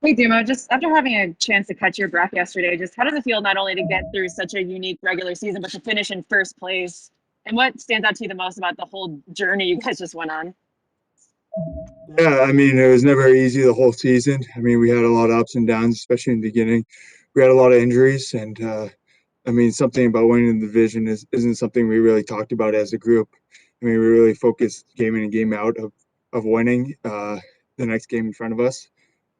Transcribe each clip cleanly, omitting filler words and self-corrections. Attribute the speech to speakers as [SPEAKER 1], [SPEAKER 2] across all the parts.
[SPEAKER 1] Hey, Duma, just after having a chance to catch your breath yesterday, just how does it feel not only to get through such a unique regular season, but to finish in first place? And what stands out to you the most about the whole journey you guys just went on?
[SPEAKER 2] Yeah, I mean, it was never easy the whole season. I mean, we had a lot of ups and downs, especially in the beginning. We had a lot of injuries, and I mean, something about winning the division isn't something we really talked about as a group. I mean, we really focused game in and game out of winning the next game in front of us.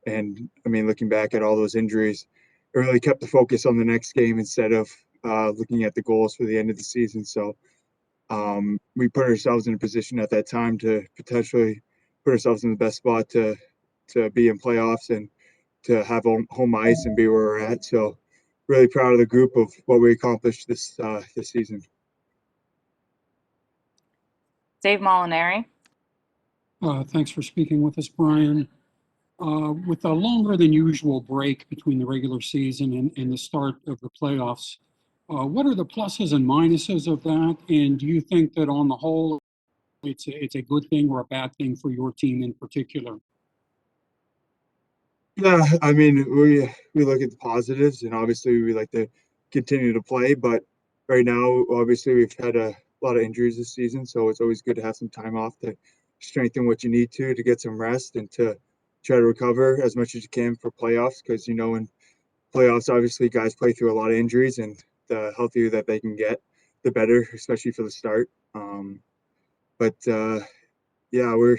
[SPEAKER 2] And I mean, looking back at all those injuries, it really kept the focus on the next game instead of looking at the goals for the end of the season. So we put ourselves in a position at that time to potentially put ourselves in the best spot to be in playoffs and to have home ice and be where we're at. So really proud of the group of what we accomplished this season.
[SPEAKER 3] Dave Molinari.
[SPEAKER 4] Thanks for speaking with us, Brian. With a longer than usual break between the regular season and the start of the playoffs, what are the pluses and minuses of that? And do you think that on the whole, it's a good thing or a bad thing for your team in particular?
[SPEAKER 2] Yeah, I mean, we look at the positives, and obviously we like to continue to play. But right now, obviously, we've had a lot of injuries this season, so it's always good to have some time off to strengthen what you need to get some rest and to try to recover as much as you can for playoffs. Because in playoffs, obviously, guys play through a lot of injuries, and the healthier that they can get, the better, especially for the start. But yeah, we're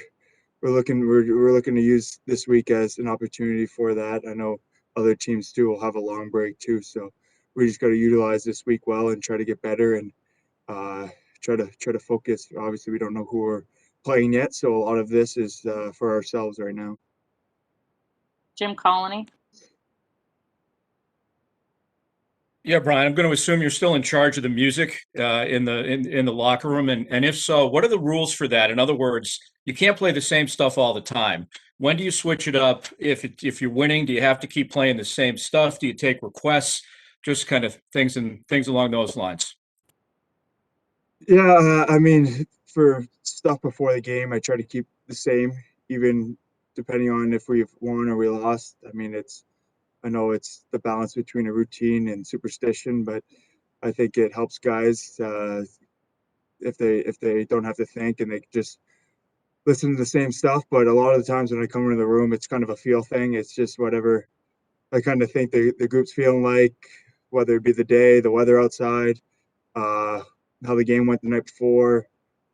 [SPEAKER 2] looking to use this week as an opportunity for that. I know other teams too will have a long break too, so we just got to utilize this week well and try to get better and uh, try to focus. Obviously, we don't know who we're playing yet, so a lot of this is for ourselves right now.
[SPEAKER 3] Jim Colony.
[SPEAKER 5] Yeah, Brian, I'm going to assume you're still in charge of the music in the locker room, and if so, what are the rules for that? In other words, you can't play the same stuff all the time. When do you switch it up? If you're winning, do you have to keep playing the same stuff? Do you take requests? Just kind of things along those lines.
[SPEAKER 2] Yeah, I mean, for stuff before the game, I try to keep the same, even depending on if we've won or we lost. I mean, I know it's the balance between a routine and superstition, but I think it helps guys if they don't have to think and they just listen to the same stuff. But a lot of the times when I come into the room, it's kind of a feel thing. It's just whatever I kind of think the group's feeling like, whether it be the day, the weather outside, uh, how the game went the night before,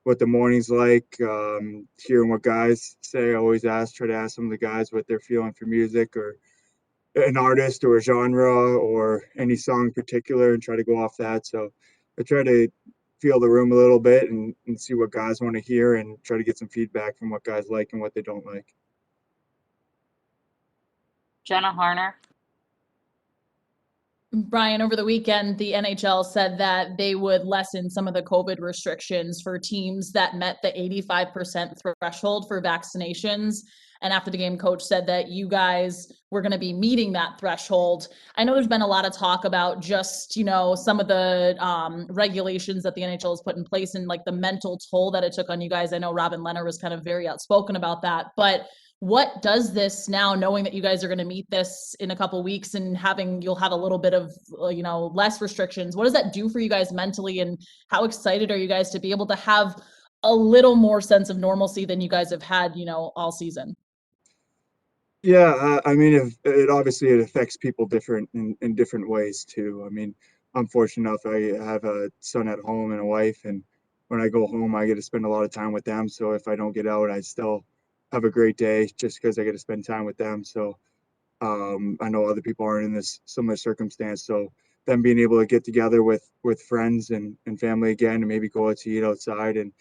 [SPEAKER 2] what the morning's like, hearing what guys say. I always try to ask some of the guys what they're feeling for music or an artist or a genre or any song in particular and try to go off that. So I try to feel the room a little bit and see what guys want to hear and try to get some feedback from what guys like and what they don't like.
[SPEAKER 3] Jenna Harner.
[SPEAKER 6] Brian, over the weekend, the NHL said that they would lessen some of the COVID restrictions for teams that met the 85% threshold for vaccinations. And after the game, coach said that you guys were going to be meeting that threshold. I know there's been a lot of talk about just, some of the regulations that the NHL has put in place and like the mental toll that it took on you guys. I know Robin Leonard was kind of very outspoken about that, but what does this now, knowing that you guys are going to meet this in a couple weeks and you'll have a little bit of less restrictions, what does that do for you guys mentally, and how excited are you guys to be able to have a little more sense of normalcy than you guys have had all season?
[SPEAKER 2] Yeah, I mean, if, it obviously it affects people different in different ways too. I mean, I'm fortunate enough I have a son at home and a wife, and when I go home, I get to spend a lot of time with them. So if I don't get out, I still have a great day just because I get to spend time with them. So I know other people aren't in this similar circumstance. So them being able to get together with friends and family again, and maybe go out to eat outside and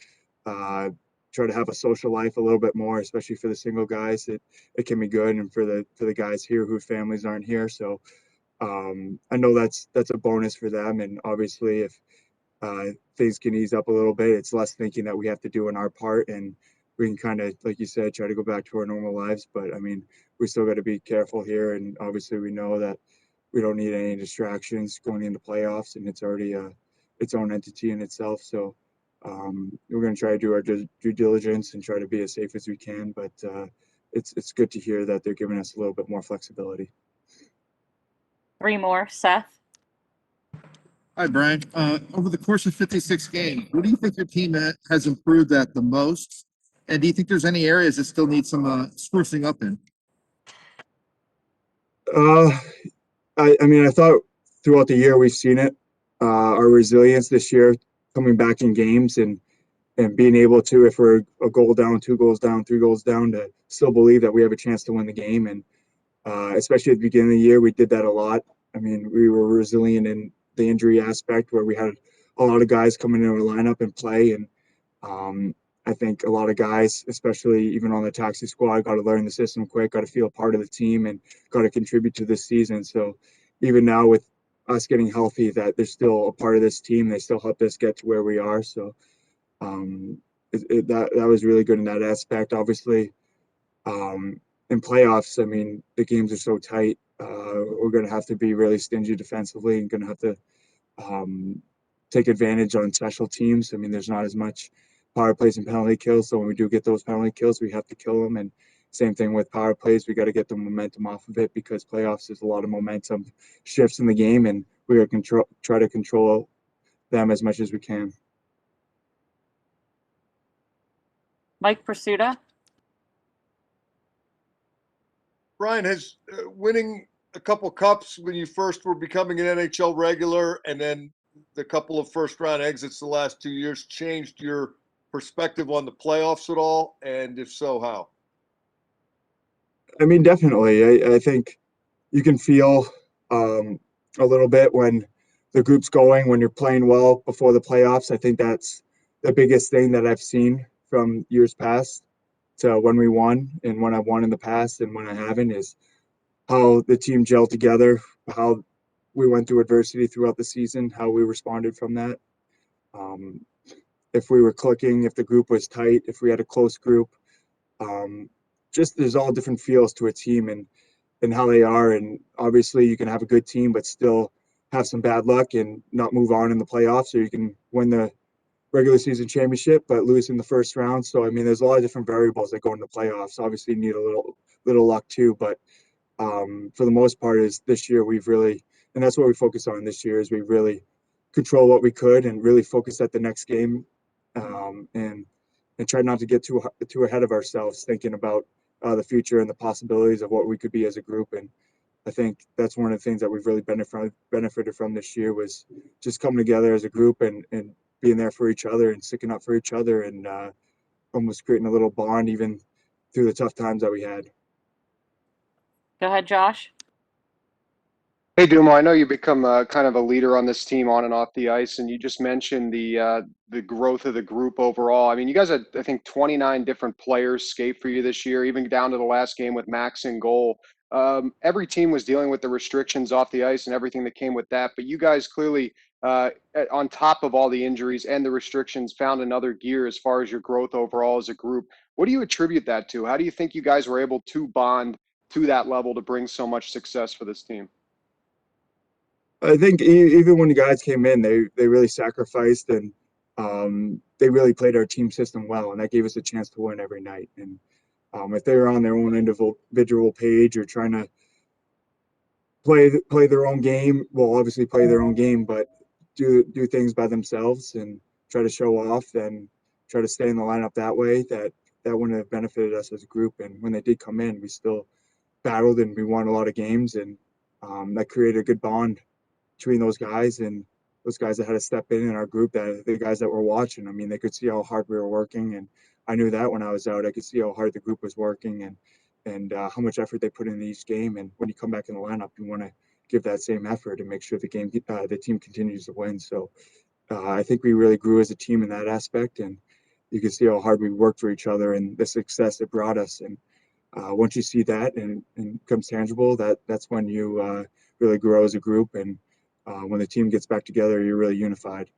[SPEAKER 2] uh, try to have a social life a little bit more, especially for the single guys. It can be good, and for the guys here whose families aren't here. So I know that's a bonus for them. And obviously, if things can ease up a little bit, it's less thinking that we have to do in our part, and we can kind of, like you said, try to go back to our normal lives. But I mean, we still got to be careful here, and obviously, we know that we don't need any distractions going into playoffs, and it's already its own entity in itself. So we're going to try to do our due diligence and try to be as safe as we can. But it's good to hear that they're giving us a little bit more flexibility.
[SPEAKER 3] 3 more. Seth.
[SPEAKER 7] Hi, Brian. Over the course of 56 games, what do you think your team has improved at the most? And do you think there's any areas that still need some sprucing up in?
[SPEAKER 2] I mean, I thought throughout the year we've seen it. Our resilience this year, coming back in games and being able to, if we're a goal down, 2 goals down, 3 goals down, to still believe that we have a chance to win the game. And especially at the beginning of the year, we did that a lot. I mean, we were resilient in the injury aspect where we had a lot of guys coming into the lineup and play. And I think a lot of guys, especially even on the taxi squad, got to learn the system quick, got to feel part of the team, and got to contribute to this season. So even now with us getting healthy, that they're still a part of this team. They still helped us get to where we are. So that was really good in that aspect. Obviously, in playoffs, I mean, the games are so tight. We're going to have to be really stingy defensively and going to have to take advantage on special teams. I mean, there's not as much power plays and penalty kills. So when we do get those penalty kills, we have to kill them. And same thing with power plays. We got to get the momentum off of it because playoffs is a lot of momentum shifts in the game, and we got to try to control them as much as we can.
[SPEAKER 3] Mike Pursuta.
[SPEAKER 8] Brian, has winning a couple cups when you first were becoming an NHL regular and then the couple of first round exits the last 2 years changed your perspective on the playoffs at all? And if so, how?
[SPEAKER 2] I mean, definitely. I think you can feel a little bit when the group's going, when you're playing well before the playoffs. I think that's the biggest thing that I've seen from years past to when we won and when I've won in the past and when I haven't, is how the team gelled together, how we went through adversity throughout the season, how we responded from that. If we were clicking, if the group was tight, if we had a close group, just there's all different feels to a team and how they are. And obviously you can have a good team, but still have some bad luck and not move on in the playoffs, or you can win the regular season championship, but lose in the first round. So, I mean, there's a lot of different variables that go into playoffs. Obviously you need a little luck too, but for the most part is this year we've really, and that's what we focus on this year, is we really control what we could and really focus at the next game, and try not to get too ahead of ourselves thinking about the future and the possibilities of what we could be as a group. And I think that's one of the things that we've really benefited from this year, was just coming together as a group and being there for each other and sticking up for each other and almost creating a little bond even through the tough times that we had.
[SPEAKER 3] Go ahead, Josh.
[SPEAKER 9] Hey, Dumo, I know you become kind of a leader on this team on and off the ice, and you just mentioned the growth of the group overall. I mean, you guys had, I think, 29 different players skate for you this year, even down to the last game with Max in goal. Every team was dealing with the restrictions off the ice and everything that came with that, but you guys clearly, on top of all the injuries and the restrictions, found another gear as far as your growth overall as a group. What do you attribute that to? How do you think you guys were able to bond to that level to bring so much success for this team?
[SPEAKER 2] I think even when the guys came in, they really sacrificed, and they really played our team system well, and that gave us a chance to win every night. And if they were on their own individual page or trying to play their own game, well, obviously play their own game, but do things by themselves and try to show off, then try to stay in the lineup that way, that wouldn't have benefited us as a group. And when they did come in, we still battled and we won a lot of games, and that created a good bond between those guys and those guys that had to step in our group, that the guys that were watching. I mean, they could see how hard we were working, and I knew that when I was out. I could see how hard the group was working and how much effort they put in each game. And when you come back in the lineup, you want to give that same effort and make sure the team continues to win. So I think we really grew as a team in that aspect, and you can see how hard we worked for each other and the success it brought us. And once you see that and becomes tangible, that's when you really grow as a group. And when the team gets back together, you're really unified.